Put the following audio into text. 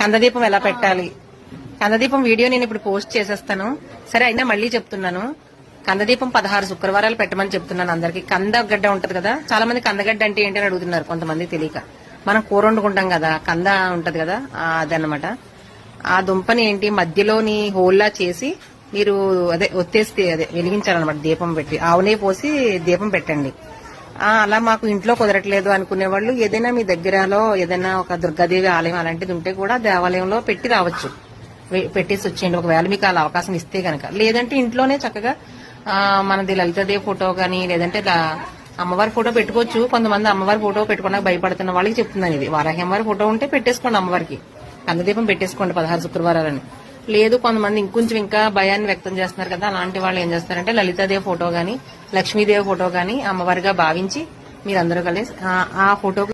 కందదీపం ఎలా పెట్టాలి, కందదీపం వీడియో నేను ఇప్పుడు పోస్ట్ చేసేస్తాను. సరే అయినా మళ్ళీ చెప్తున్నాను, కందదీపం 16 శుక్రవారాలు పెట్టమని చెప్తున్నాను అందరికి. కందగడ్డ ఉంటది కదా, చాలా మంది కందగడ్డ అంటే ఏంటి అని అడుగుతున్నారు కొంతమంది తెలియక. మనం కూర వండుకుంటాం కదా, కంద ఉంటది కదా, అదనమాట. ఆ దుంపని ఏంటి మధ్యలోని హోల్లా చేసి మీరు ఒత్తేస్తే వెలిగించాలన్నమాట. దీపం పెట్టి ఆవునే పోసి దీపం పెట్టండి. అలా మాకు ఇంట్లో కుదరట్లేదు అనుకునే వాళ్ళు ఏదైనా మీ దగ్గరలో ఏదైనా ఒక దుర్గాదేవి ఆలయం అలాంటిది ఉంటే కూడా దేవాలయంలో పెట్టి రావచ్చు, పెట్టేసి వచ్చేయండి ఒకవేళ మీకు అలా అవకాశం ఇస్తే గనక. లేదంటే ఇంట్లోనే చక్కగా మనది లలితాదేవి ఫోటో గానీ లేదంటే అమ్మవారి ఫోటో పెట్టుకోవచ్చు. కొంతమంది అమ్మవారి ఫోటో పెట్టుకోవడానికి భయపడుతున్న వాళ్ళకి చెప్తున్నాను ఇది. వారాహి అమ్మవారి ఫోటో ఉంటే పెట్టేసుకోండి, అమ్మవారికి కందదీపం పెట్టేసుకోండి 16 శుక్రవారాలని. లేదు కొంతమంది ఇంకొంచెం ఇంకా భయాన్ని వ్యక్తం చేస్తున్నారు కదా, అలాంటి వాళ్ళు ఏం చేస్తారంటే లలితాదేవి ఫోటో గానీ లక్ష్మీదేవి ఫోటో గానీ అమ్మవారిగా భావించి మీరందరూ కలిసి ఆ ఫోటోకి